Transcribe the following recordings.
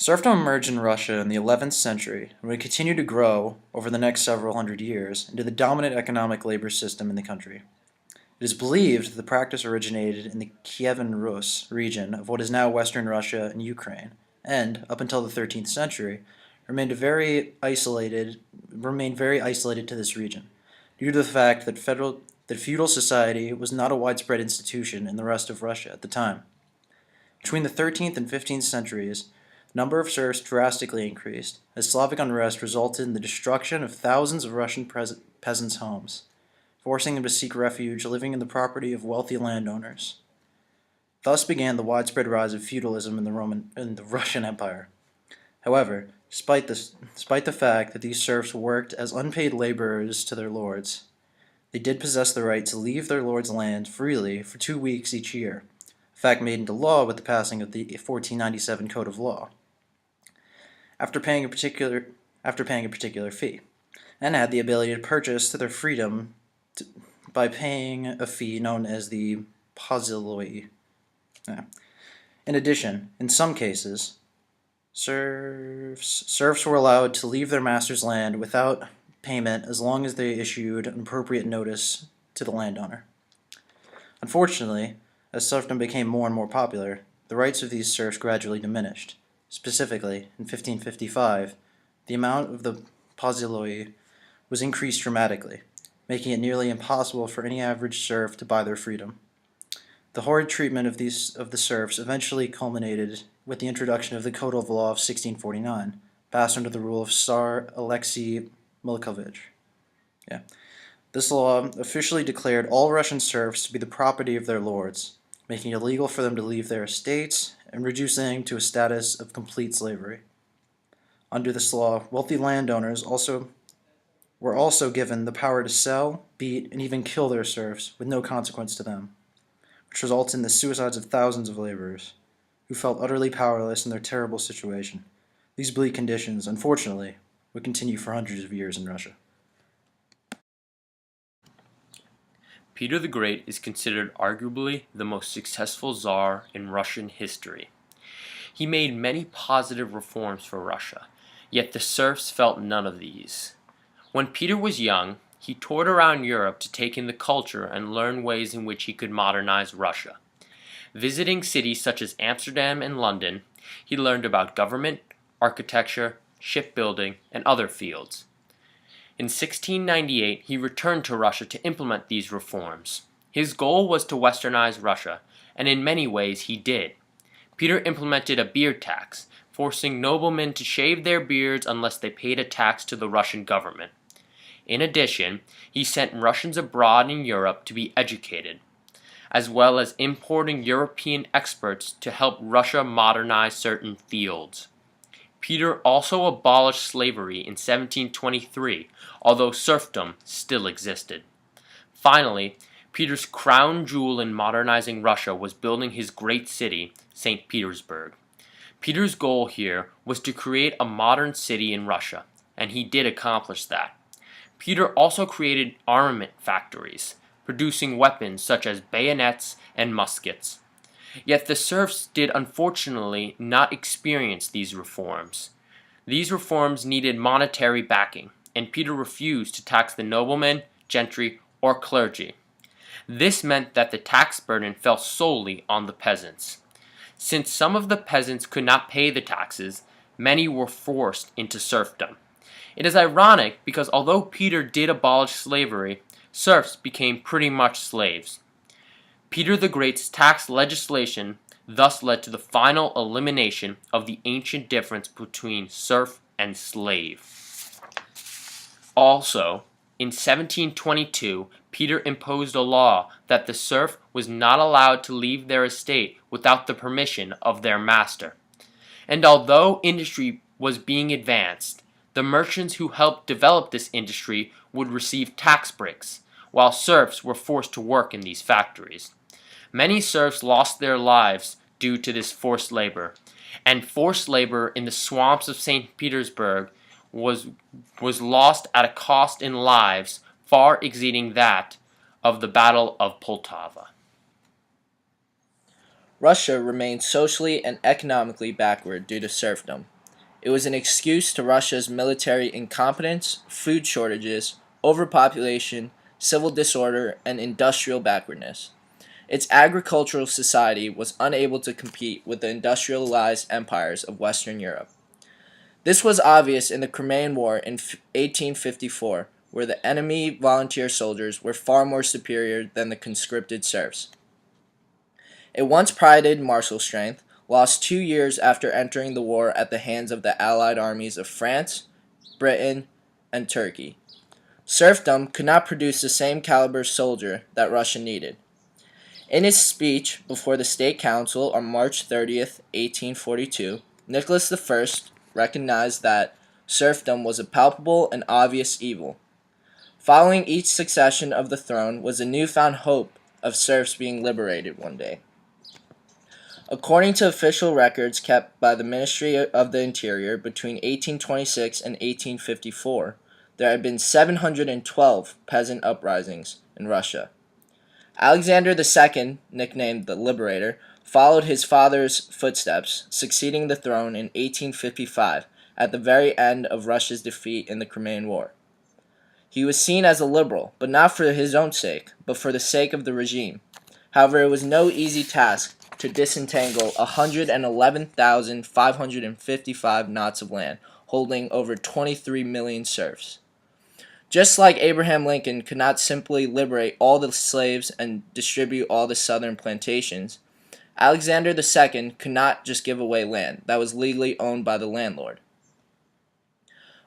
Serfdom emerged in Russia in the 11th century and would continue to grow over the next several hundred years into the dominant economic labor system in the country. It is believed that the practice originated in the Kievan Rus region of what is now Western Russia and Ukraine, and, up until the 13th century, remained very isolated to this region, due to the fact that feudal society was not a widespread institution in the rest of Russia at the time. Between the 13th and 15th centuries, the number of serfs drastically increased, as Slavic unrest resulted in the destruction of thousands of Russian peasants' homes, forcing them to seek refuge living in the property of wealthy landowners. Thus began the widespread rise of feudalism in the Russian Empire. However, despite the fact that these serfs worked as unpaid laborers to their lords, they did possess the right to leave their lord's land freely for 2 weeks each year, a fact made into law with the passing of the 1497 Code of Law, after paying a particular fee, and had the ability to purchase their freedom by paying a fee known as the poziloi. In addition, in some cases, serfs were allowed to leave their master's land without payment as long as they issued an appropriate notice to the landowner. Unfortunately, as serfdom became more and more popular, the rights of these serfs gradually diminished. Specifically, in 1555, the amount of the poziloi was increased dramatically, making it nearly impossible for any average serf to buy their freedom. The horrid treatment of the serfs eventually culminated with the introduction of the Code of Law of 1649, passed under the rule of Tsar Alexei Milkovich. This law officially declared all Russian serfs to be the property of their lords, making it illegal for them to leave their estates and reducing to a status of complete slavery. Under this law, wealthy landowners were also given the power to sell, beat, and even kill their serfs with no consequence to them, which results in the suicides of thousands of laborers who felt utterly powerless in their terrible situation. These bleak conditions, unfortunately, would continue for hundreds of years in Russia. Peter the Great is considered arguably the most successful Tsar in Russian history. He made many positive reforms for Russia, yet the serfs felt none of these. When Peter was young, he toured around Europe to take in the culture and learn ways in which he could modernize Russia. Visiting cities such as Amsterdam and London, he learned about government, architecture, shipbuilding, and other fields. In 1698, he returned to Russia to implement these reforms. His goal was to westernize Russia, and in many ways he did. Peter implemented a beard tax, forcing noblemen to shave their beards unless they paid a tax to the Russian government. In addition, he sent Russians abroad in Europe to be educated, as well as importing European experts to help Russia modernize certain fields. Peter also abolished slavery in 1723, although serfdom still existed. Finally, Peter's crown jewel in modernizing Russia was building his great city, St. Petersburg. Peter's goal here was to create a modern city in Russia, and he did accomplish that. Peter also created armament factories, producing weapons such as bayonets and muskets. Yet the serfs did unfortunately not experience these reforms. These reforms needed monetary backing, and Peter refused to tax the noblemen, gentry, or clergy. This meant that the tax burden fell solely on the peasants. Since some of the peasants could not pay the taxes, many were forced into serfdom. It is ironic because although Peter did abolish slavery, serfs became pretty much slaves. Peter the Great's tax legislation thus led to the final elimination of the ancient difference between serf and slave. Also, in 1722, Peter imposed a law that the serf was not allowed to leave their estate without the permission of their master. And although industry was being advanced, the merchants who helped develop this industry would receive tax breaks, while serfs were forced to work in these factories. Many serfs lost their lives due to this forced labor, and forced labor in the swamps of St. Petersburg was lost at a cost in lives far exceeding that of the Battle of Poltava. Russia remained socially and economically backward due to serfdom. It was an excuse to Russia's military incompetence, food shortages, overpopulation, civil disorder, and industrial backwardness. Its agricultural society was unable to compete with the industrialized empires of Western Europe. This was obvious in the Crimean War in 1854, where the enemy volunteer soldiers were far more superior than the conscripted serfs. It once prided martial strength, lost 2 years after entering the war at the hands of the allied armies of France, Britain, and Turkey. Serfdom could not produce the same caliber soldier that Russia needed. In his speech before the State Council on March 30th, 1842, Nicholas I recognized that serfdom was a palpable and obvious evil. Following each succession of the throne was a newfound hope of serfs being liberated one day. According to official records kept by the Ministry of the Interior between 1826 and 1854, there had been 712 peasant uprisings in Russia. Alexander II, nicknamed the Liberator, followed his father's footsteps, succeeding the throne in 1855 at the very end of Russia's defeat in the Crimean War. He was seen as a liberal, but not for his own sake, but for the sake of the regime. However, it was no easy task to disentangle 111,555 knots of land, holding over 23 million serfs. Just like Abraham Lincoln could not simply liberate all the slaves and distribute all the southern plantations, Alexander II could not just give away land that was legally owned by the landlord.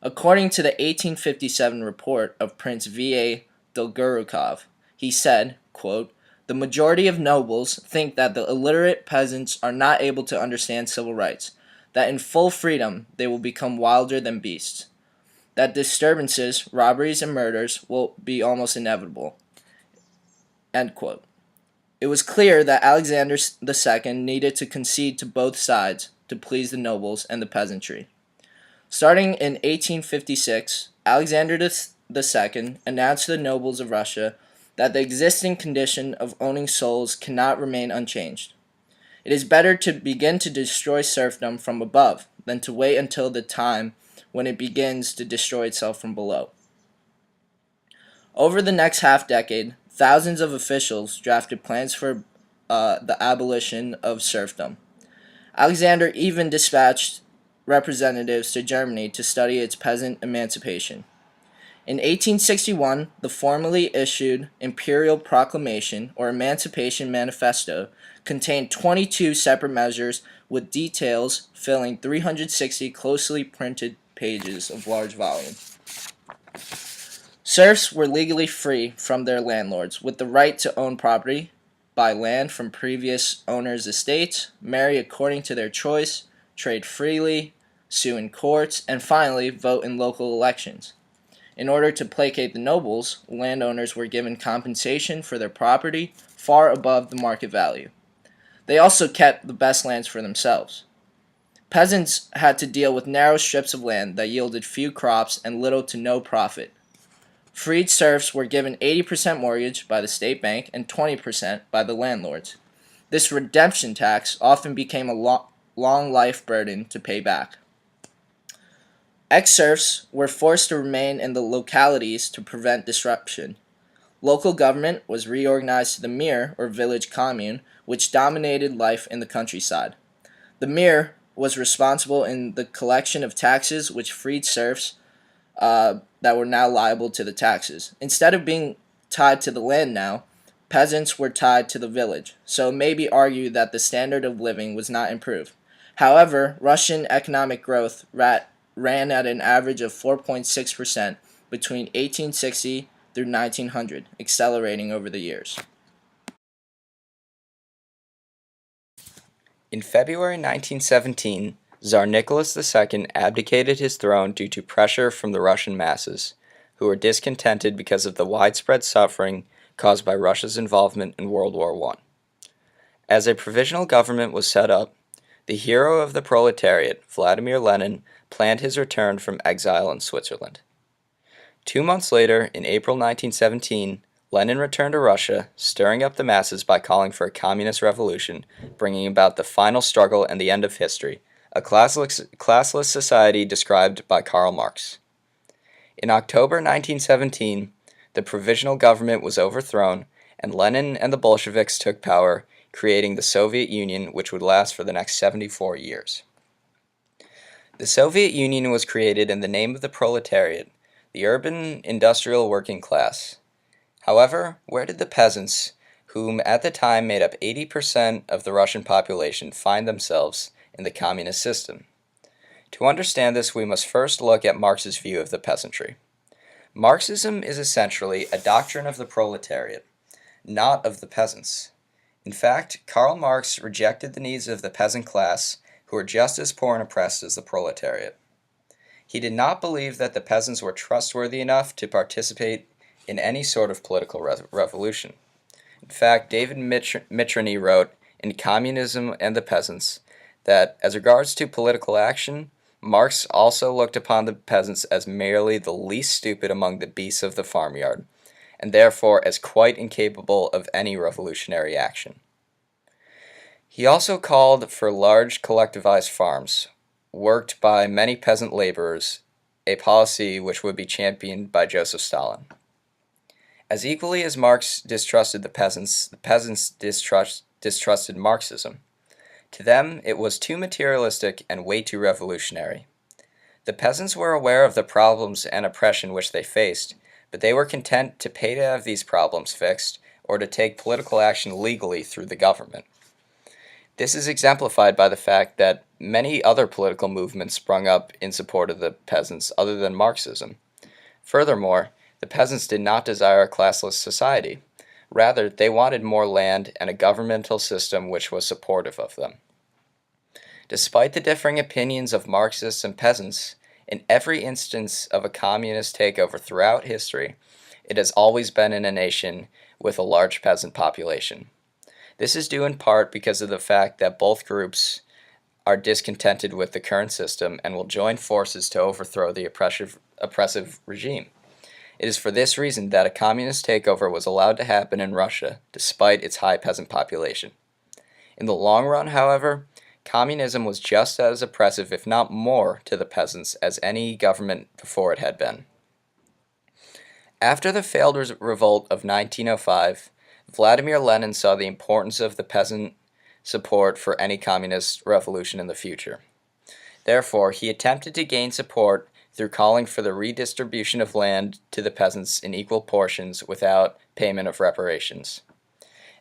According to the 1857 report of Prince V.A. Dolgorukov, he said, quote, "The majority of nobles think that the illiterate peasants are not able to understand civil rights, that in full freedom they will become wilder than beasts, that disturbances, robberies, and murders will be almost inevitable." End quote. It was clear that Alexander II needed to concede to both sides to please the nobles and the peasantry. Starting in 1856, Alexander II announced to the nobles of Russia that the existing condition of owning souls cannot remain unchanged. It is better to begin to destroy serfdom from above than to wait until the time when it begins to destroy itself from below. Over the next half-decade, thousands of officials drafted plans for the abolition of serfdom. Alexander even dispatched representatives to Germany to study its peasant emancipation. In 1861, the formally issued Imperial Proclamation, or Emancipation Manifesto, contained 22 separate measures with details filling 360 closely printed pages of large volume. Serfs were legally free from their landlords, with the right to own property, buy land from previous owners' estates, marry according to their choice, trade freely, sue in courts, and finally vote in local elections. In order to placate the nobles, landowners were given compensation for their property far above the market value. They also kept the best lands for themselves. Peasants had to deal with narrow strips of land that yielded few crops and little to no profit. Freed serfs were given 80% mortgage by the state bank and 20% by the landlords. This redemption tax often became a long life burden to pay back. Ex-serfs were forced to remain in the localities to prevent disruption. Local government was reorganized to the mir, or village commune, which dominated life in the countryside. The mir was responsible in the collection of taxes which freed serfs that were now liable to the taxes. Instead of being tied to the land now, peasants were tied to the village, so it may be argued that the standard of living was not improved. However, Russian economic growth ran at an average of 4.6% between 1860 through 1900, accelerating over the years. In February 1917, Tsar Nicholas II abdicated his throne due to pressure from the Russian masses, who were discontented because of the widespread suffering caused by Russia's involvement in World War I. As a provisional government was set up, the hero of the proletariat, Vladimir Lenin, planned his return from exile in Switzerland. 2 months later, in April 1917, Lenin returned to Russia, stirring up the masses by calling for a communist revolution, bringing about the final struggle and the end of history, a classless society described by Karl Marx. In October 1917, the provisional government was overthrown, and Lenin and the Bolsheviks took power, creating the Soviet Union, which would last for the next 74 years. The Soviet Union was created in the name of the proletariat, the urban industrial working class. However, where did the peasants, whom at the time made up 80% of the Russian population, find themselves in the communist system? To understand this, we must first look at Marx's view of the peasantry. Marxism is essentially a doctrine of the proletariat, not of the peasants. In fact, Karl Marx rejected the needs of the peasant class, who were just as poor and oppressed as the proletariat. He did not believe that the peasants were trustworthy enough to participate in any sort of political revolution. In fact, David Mitrany wrote in Communism and the Peasants that, as regards to political action, Marx also looked upon the peasants as merely the least stupid among the beasts of the farmyard, and therefore as quite incapable of any revolutionary action. He also called for large collectivized farms, worked by many peasant laborers, a policy which would be championed by Joseph Stalin. As equally as Marx distrusted the peasants distrusted Marxism. To them, it was too materialistic and way too revolutionary. The peasants were aware of the problems and oppression which they faced, but they were content to pay to have these problems fixed or to take political action legally through the government. This is exemplified by the fact that many other political movements sprung up in support of the peasants other than Marxism. Furthermore, the peasants did not desire a classless society. Rather, they wanted more land and a governmental system which was supportive of them. Despite the differing opinions of Marxists and peasants, in every instance of a communist takeover throughout history, it has always been in a nation with a large peasant population. This is due in part because of the fact that both groups are discontented with the current system and will join forces to overthrow the oppressive regime. It is for this reason that a communist takeover was allowed to happen in Russia, despite its high peasant population. In the long run, however, communism was just as oppressive, if not more, to the peasants as any government before it had been. After the failed revolt of 1905, Vladimir Lenin saw the importance of the peasant support for any communist revolution in the future. Therefore, he attempted to gain support through calling for the redistribution of land to the peasants in equal portions without payment of reparations.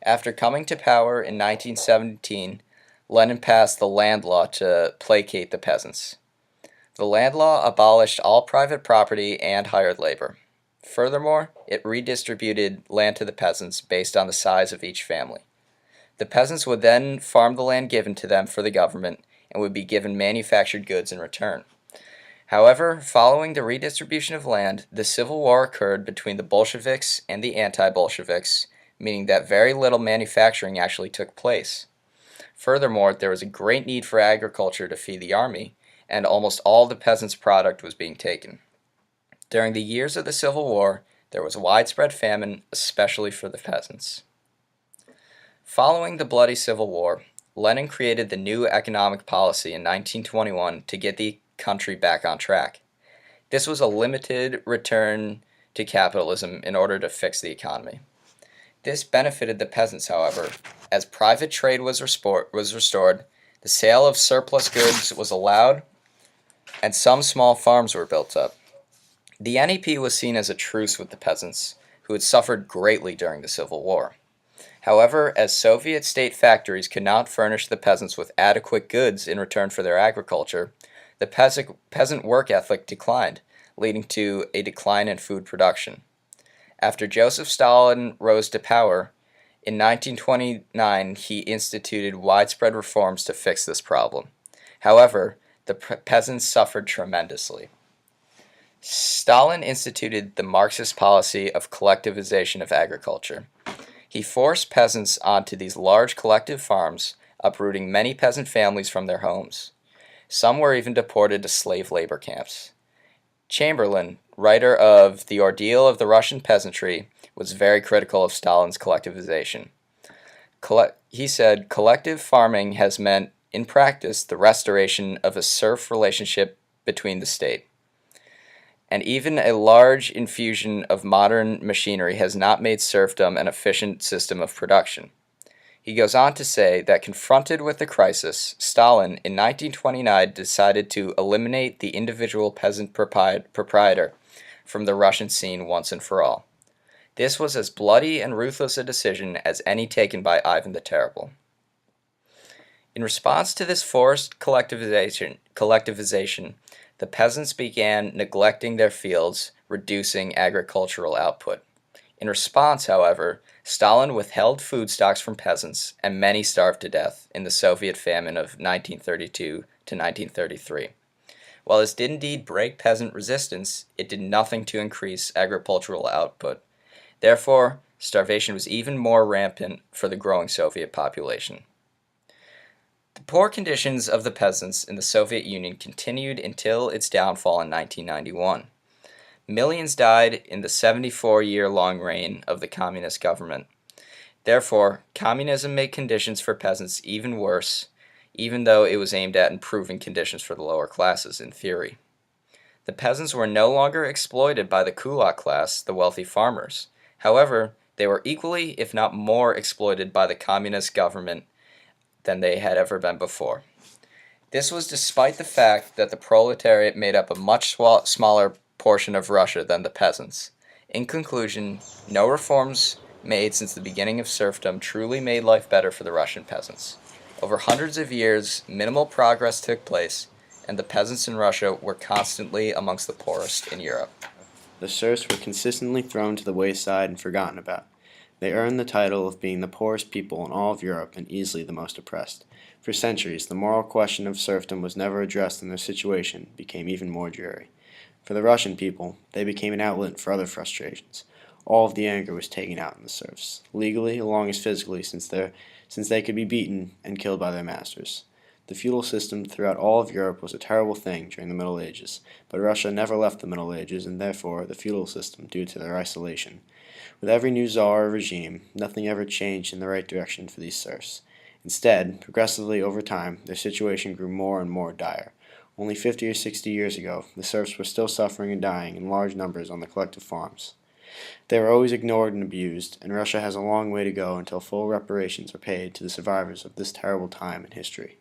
After coming to power in 1917, Lenin passed the Land Law to placate the peasants. The Land Law abolished all private property and hired labor. Furthermore, it redistributed land to the peasants based on the size of each family. The peasants would then farm the land given to them for the government and would be given manufactured goods in return. However, following the redistribution of land, the civil war occurred between the Bolsheviks and the anti-Bolsheviks, meaning that very little manufacturing actually took place. Furthermore, there was a great need for agriculture to feed the army, and almost all the peasants' product was being taken. During the years of the Civil War, there was widespread famine, especially for the peasants. Following the bloody Civil War, Lenin created the new economic policy in 1921 to get the country back on track. This was a limited return to capitalism in order to fix the economy. This benefited the peasants, however, as private trade was restored, the sale of surplus goods was allowed, and some small farms were built up. The NEP was seen as a truce with the peasants, who had suffered greatly during the Civil War. However, as Soviet state factories could not furnish the peasants with adequate goods in return for their agriculture, the peasant work ethic declined, leading to a decline in food production. After Joseph Stalin rose to power, in 1929 he instituted widespread reforms to fix this problem. However, the peasants suffered tremendously. Stalin instituted the Marxist policy of collectivization of agriculture. He forced peasants onto these large collective farms, uprooting many peasant families from their homes. Some were even deported to slave labor camps. Chamberlain, writer of The Ordeal of the Russian Peasantry, was very critical of Stalin's collectivization. He said, "Collective farming has meant, in practice, the restoration of a serf relationship between the state. And even a large infusion of modern machinery has not made serfdom an efficient system of production." He goes on to say that confronted with the crisis, Stalin in 1929 decided to eliminate the individual peasant proprietor from the Russian scene once and for all. This was as bloody and ruthless a decision as any taken by Ivan the Terrible. In response to this forced collectivization, the peasants began neglecting their fields, reducing agricultural output. In response, however, Stalin withheld food stocks from peasants, and many starved to death in the Soviet famine of 1932 to 1933. While this did indeed break peasant resistance, it did nothing to increase agricultural output. Therefore, starvation was even more rampant for the growing Soviet population. The poor conditions of the peasants in the Soviet Union continued until its downfall in 1991. Millions died in the 74-year-long reign of the communist government. Therefore, communism made conditions for peasants even worse, even though it was aimed at improving conditions for the lower classes in theory. The peasants were no longer exploited by the kulak class, the wealthy farmers. However, they were equally, if not more, exploited by the communist government than they had ever been before. This was despite the fact that the proletariat made up a much smaller portion of Russia than the peasants. In conclusion, no reforms made since the beginning of serfdom truly made life better for the Russian peasants. Over hundreds of years, minimal progress took place, and the peasants in Russia were constantly amongst the poorest in Europe. The serfs were consistently thrown to the wayside and forgotten about. They earned the title of being the poorest people in all of Europe and easily the most oppressed. For centuries, the moral question of serfdom was never addressed, and their situation became even more dreary. For the Russian people, they became an outlet for other frustrations. All of the anger was taken out on the serfs, legally along as physically, since they could be beaten and killed by their masters. The feudal system throughout all of Europe was a terrible thing during the Middle Ages, but Russia never left the Middle Ages, and therefore the feudal system, due to their isolation. With every new czar or regime, nothing ever changed in the right direction for these serfs. Instead, progressively over time, their situation grew more and more dire. Only 50 or 60 years ago, the serfs were still suffering and dying in large numbers on the collective farms. They were always ignored and abused, and Russia has a long way to go until full reparations are paid to the survivors of this terrible time in history.